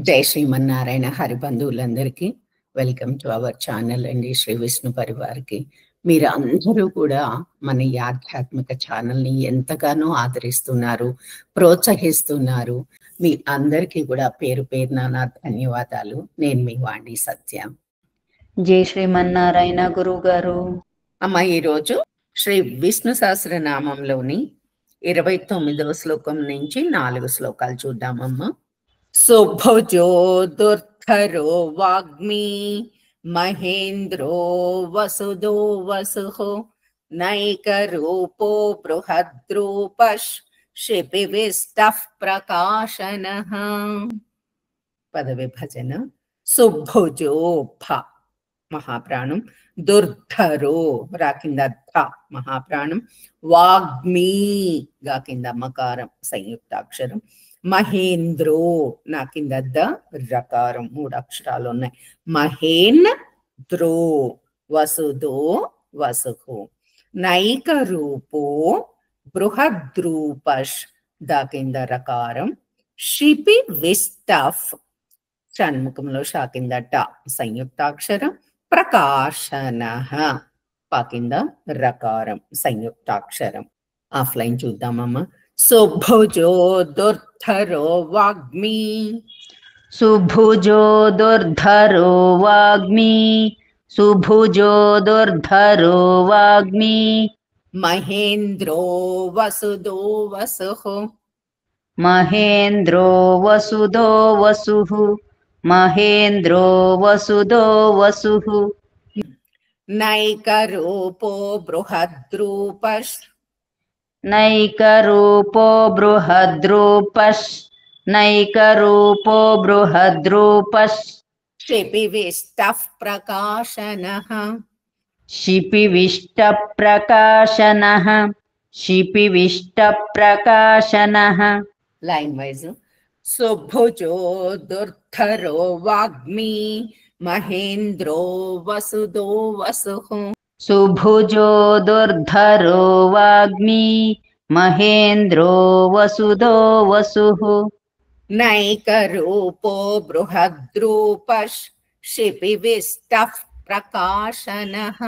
జై శ్రీమన్నారాయణ హరిబంధువులందరికీ welcome to our channel అండి. శ్రీ విష్ణు పరివార్కి మీరు అందరూ కూడా మన ఈ ఆధ్యాత్మిక ఛానల్ని ఎంతగానో ఆదరిస్తున్నారు, ప్రోత్సహిస్తున్నారు. మీ అందరికీ కూడా పేరు పేరున నా ధన్యవాదాలు. నేను మీ వాణి సత్య. జై శ్రీమన్నారాయణ గురువు గారు. అమ్మ, ఈరోజు శ్రీ విష్ణు సహస్రనామంలోని 29వ శ్లోకం నుంచి 4 శ్లోకాలు చూద్దామమ్మా. సుభుజో దుర్ధరో వాగ్మీ మహేంద్రో వసుదో వసుః నైకరూపో బృహద్రూపశ్ శిపివిష్టః ప్రకాశనః. పదవిభజన. సుభుజో భ మహాప్రాణం, దుర్ధరో రా కింద ధ మహాప్రాణం, వాగ్మీ గా కింద మకారం సంయుక్తాక్షరం, మహేంద్రో నా కింద ద రకారం 3 అక్షరాలు ఉన్నాయి. మహేన్ ద్రో వసుదో వసుః నైక రూపో బృహద్రూపశ్ దా కింద రకారం, శిపి విష్టఫ్ షణ్ముఖంలో షా కింద ట సంయుక్తాక్షరం, ప్రకాశనః ప కింద రకారం సంయుక్తాక్షరం. ఆఫ్లైన్ చూద్దామమ్మా. సుభుజో దుర్ధరో వాగ్మీ. సుభుజో దుర్ధరో వాగ్మీ, సుభుజో దుర్ధరో వాగ్మీ, మహేంద్రో వసుదో వసుః మహేంద్రో వసుదో వసుః, మహేంద్రో వసుదో వసుః నైకరూపో బృహద్రూపశ్ నైకరూపో బృహద్రూపశ్, నైకరూపో బృహద్రూపశ్ శిపివిష్టః ప్రకాశనః. శిపివిష్ట ప్రకాశనః, శిపివిష్ట ప్రకాశనః. Line wise. సుభుజో దుర్ధరో వాగ్మీ మహేంద్రో వసుదో వసుః. సుభుజో దుర్ధరో వాగ్మీ, మహేంద్రో వసుదో వసుః నైకరూపో బృహద్రూపశ్ శిపివిష్టః ప్రకాశనః.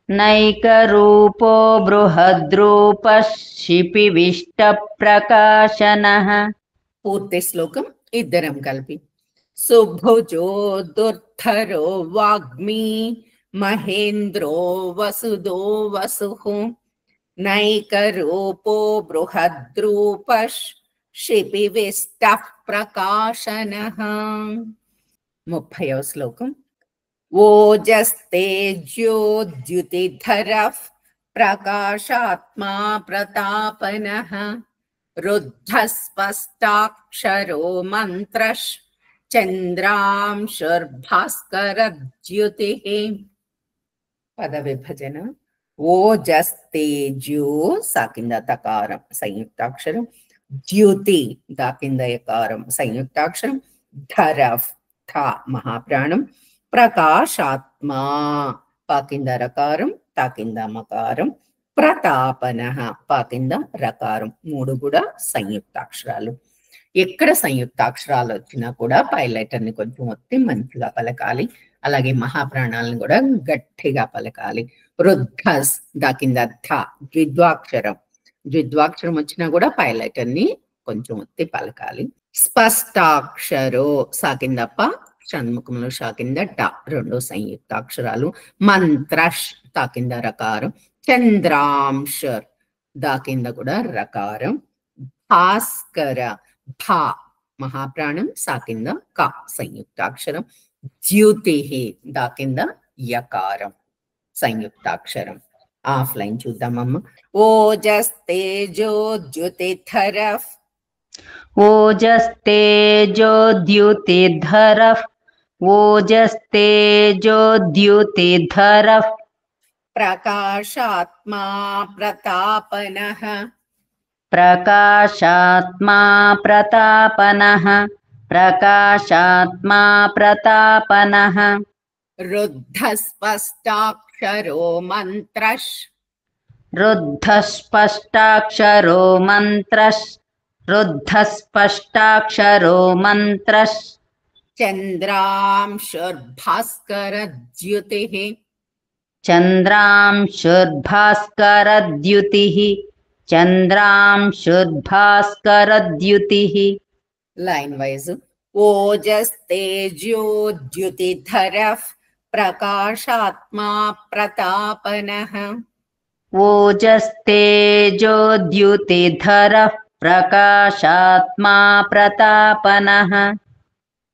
నైకరూపో బృహద్రూపశ్ శిపివిష్ట ప్రకాశనః. పూర్తి శ్లోకం ఇద్దరం కలిపి. సుభుజో దుర్ధరో వాగ్మీ మహేంద్రో వసుదో వసుః నైకరూపో బృహద్రూపశ్ శిపివిష్టః ప్రకాశనః. 30వ శ్లోకం. ఓజస్తేజోద్యుతిధరః ప్రకాశాత్మా ప్రతాపనః రుద్ధస్పష్టాక్షరో మంత్రశ్ చంద్రాంశుర్భాస్కరద్యుతిః. పదవిభజన. ఓజస్తేజో సా కింద తకారం సంయుక్తాక్షరం, ద్యుతి దా కింద యకారం సంయుక్తాక్షరం, ధరఫ్ థ మహాప్రాణం, ప్రకాశాత్మా ప కింద రకారం త కింద మకారం, ప్రతాపనః ప కింద రకారం 3 కూడా సంయుక్తాక్షరాలు. ఎక్కడ సంయుక్తాక్షరాలు వచ్చినా కూడా పై లెటర్ని కొంచెం ఒత్తి మంచిగా పలకాలి. అలాగే మహాప్రాణాలను కూడా గట్టిగా పలకాలి. వృద్ధస్ దా కింద ధ ద్విద్వాక్షరం, ద్విద్వాక్షరం వచ్చినా కూడా పై లెటర్ని కొంచెం ఒత్తి పలకాలి. స్పష్టాక్షరో సా కింద ప షణ్ముఖంలో షా కింద ట 2 సంయుక్తాక్షరాలు. మంత్రష్ తా కింద రకారం, చంద్రాంశర్ దా కింద కూడా రకారం, భాస్కర భా మహాప్రాణం సా కింద క సంయుక్తాక్షరం, ద్యుతిః దా కింద యకారం సంయుక్తాక్షరం. ఆఫ్లైన్ చూద్దామమ్మ. ఓజస్తేజోద్యుతిధరః. ఓజస్తేజోద్యుతిధరః, ఓజస్తేజోద్యుతిధరః ప్రకాశాత్మా ప్రతాపనః. ప్రకాశాత్మా ప్రతాపనః, ప్రకాశాత్మా ప్రతాపనః. రుద్ధస్పష్టాక్షరో మంత్రశ్. రుద్ధస్పష్టాక్షరో మంత్రశ్, रुद्धस्पष्टाक्षरो मन्त्रः चन्द्रांशुर्भास्करद्युतिः चन्द्रांशुर्भास्करद्युतिः चन्द्रांशुर्भास्करद्युतिः लाइन वाइज ओजस्तेजोद्युतिधरः प्रकाशात्मा प्रतापनः ओजस्तेजोद्युतिधरः प्रकाशात्मा प्रतापनः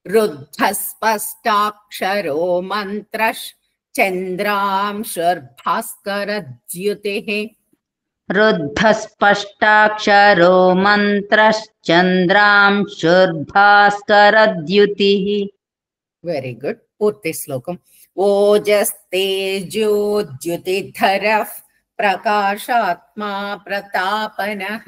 रुद्धस्पष्टाक्षरो मन्त्रश्चन्द्रांशुर्भास्करद्युतिः रुद्धस्पष्टाक्षरो मन्त्रश्चन्द्रांशुर्भास्करद्युतिः वेरी गुड पूर्ति श्लोकम ओजस्तेजोद्युतिधरः प्रकाशात्मा प्रतापनः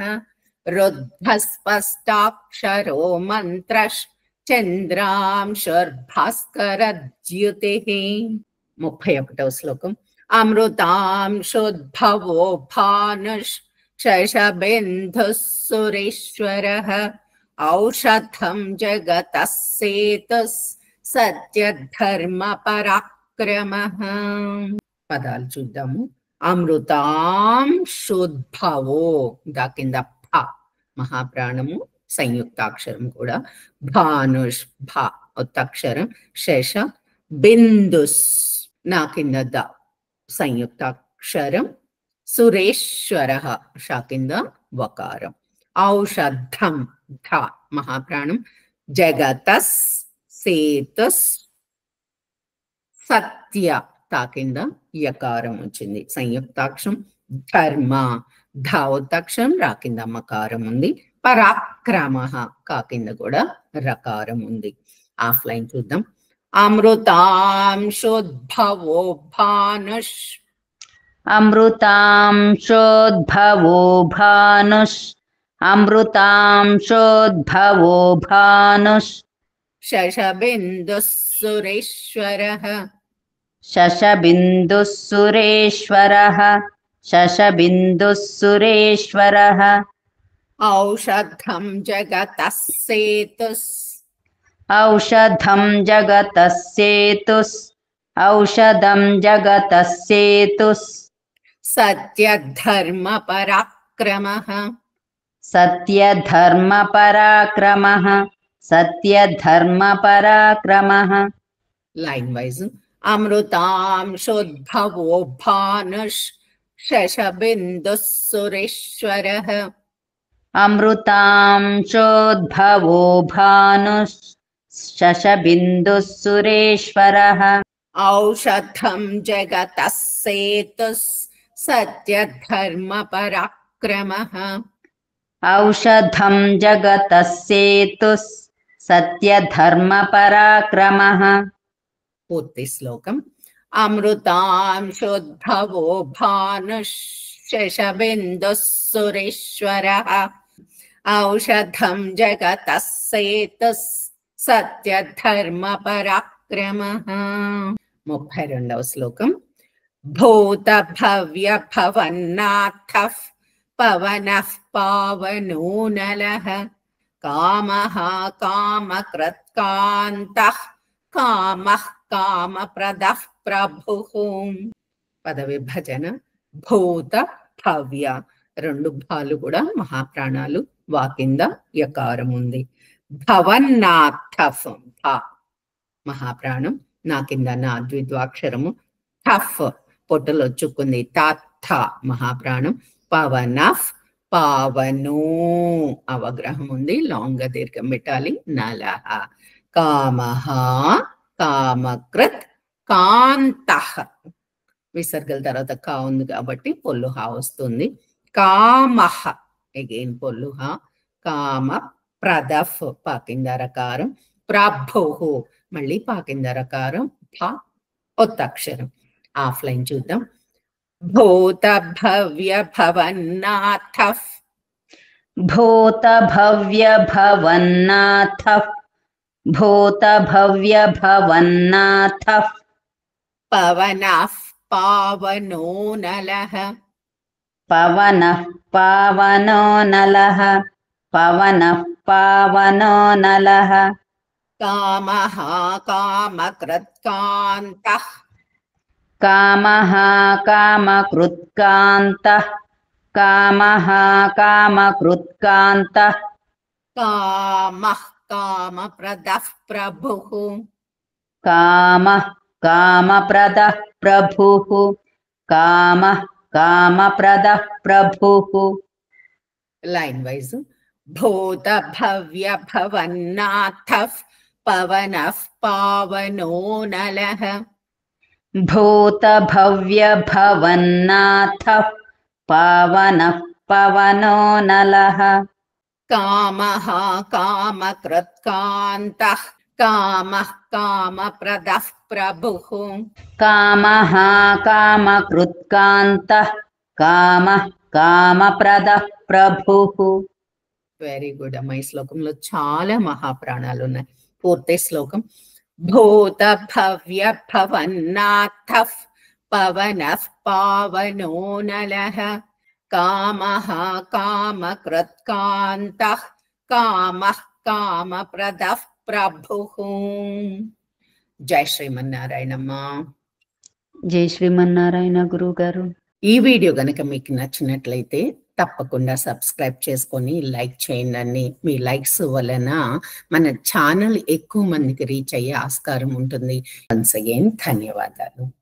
रुद्धस्पष्टाक्षरो मन्त्रश्चन्द्रांशुर्भास्करद्युतिः 31వ శ్లోకం अमृतांशोद्भवो भानुश्शशबिन्दुः सुरेश्वरः औषधं जगतः सेतुः సత్యధర్మ పరాక్రమ పదాలు చూద్దాము అమృతాంశోద్భవో దా కింద భ మహాప్రాణము సంయుక్తాక్షరం కూడా భానుష్ భ ఒత్తక్షరం శేష బిందుస్ నా కింద ద సంయుక్తాక్షరం సురేశ్వర షా కింద వకారం ఔషధం ధ మహాప్రాణం జగతస్ సేతుస్ సత్య తా కింద యకారం వచ్చింది సంయుక్తాక్షరం ధర్మ ధావతాక్షరం రా కింద మకారం ఉంది పరాక్రమ కా కింద కూడా రకారం ఉంది ఆఫ్లైన్ చూద్దాం అమృతాంశోద్భవో భానుష్ అమృతాంశోద్భవో భానుష్ అమృతాంశోద్భవో భానుష్ శశబిందుః సురేశ్వరః శశబిందుః సురేశ్వరః శశబిందుః సురేశ్వరః ఔషధం జగతః సేతుస్ ఔషధం జగతః సేతుస్ ఔషధం జగతః సేతుస్ సత్యధర్మ పరాక్రమః సత్యధర్మ పరాక్రమః సత్యధర్మ పరాక్రమః లైన్ వైజ్ అమృతాంశోద్భవో భానుష్ శశబిందుః సురేశ్వరః అమృతాంశోద్భవో భానుష్ శశబిందుః సురేశ్వరః ఔషధం జగతః సేతుస్ సత్యధర్మ పరాక్రమః ఔషధం జగతః సేతుస్ సత్యధర్మ పరాక్రమః పూర్తి శ్లోకం అమృతాంశోద్భవో భానుష్ శశబిందుః సురేశ్వరః ఔషధం జగతః సేతుస్ సత్యధర్మ పరాక్రమః 32వ శ్లోకం భూత భవ్య భవన్నాథః పవనః పావనో నలః కామః కామకృత్కాంతః కామః కామప్రదః ప్రభుః పద విభజన భూత భవ్య రెండు భాలు కూడా మహాప్రాణాలు వా కింద యకారం ఉంది భవన్నాథఫ్ భ మహాప్రాణం నా కింద నా ద్విద్వాక్షరము థఫ్ పొట్టలో చుక్కుంది తాథ మహాప్రాణం పవనఫ్ పావనో అవగ్రహం ఉంది లాంగ్ దీర్ఘం పెట్టాలి నలహ కామః కామకృత్ కాంతః విసర్గల తర్వాత కా ఉంది కాబట్టి పొల్లుహ వస్తుంది కామః అగైన్ పొల్లుహ కామ ప్రదఫ్ పాకిందరకారం ప్రభుః మళ్ళీ పాకిందరకారం భ ఒత్తక్షరం ఆఫ్లైన్ చూద్దాం భూత భవ్య భవన్నాథః భూత భవ్య భవన్నాథః భూత భవ్య భవన్నాథః పవనః పావనో నలః పవనః పావనో నలః పవనః పావనో నలః కామః కామకృత్కాంతః కామః కామకృత్కాంతః కామః కామకృత్కాంతః కామః కామప్రదః ప్రభుః కామః కామప్రదః ప్రభుః కామః కామప్రదః ప్రభుః లైన్ వైజ్ భూత భవ్య భవన్నాథః పవనః పావనో నలః భూత భవ్య భవన్నాథః పావనః పవనో నలః కామః కామకృత్కాంతః కామః కామప్రదః ప్రభుః కామః కామకృత్కాంతః కామః కామప్రదః ప్రభుః వెరీ గుడ్ అమ్మ. ఈ శ్లోకంలో చాలా మహాప్రాణాలు ఉన్నాయి. పూర్తి శ్లోకం భూత భవ్య భవన్నాథః పవనః పావనో నలః కామః కామకృత్కాంతః కామః కామప్రదః ప్రభుః. జై శ్రీమన్నారాయణమ్మ. జై శ్రీమన్నారాయణ గురువు గారు. ఈ వీడియో గనక మీకు నచ్చినట్లయితే తప్పకుండా సబ్స్క్రైబ్ చేసుకొని లైక్ చేయండి. మీ లైక్స్ వలన మన ఛానల్ ఎక్కువ మందికి రీచ్ అయ్యే ఆస్కారం ఉంటుంది. వన్స్ అగైన్ ధన్యవాదాలు.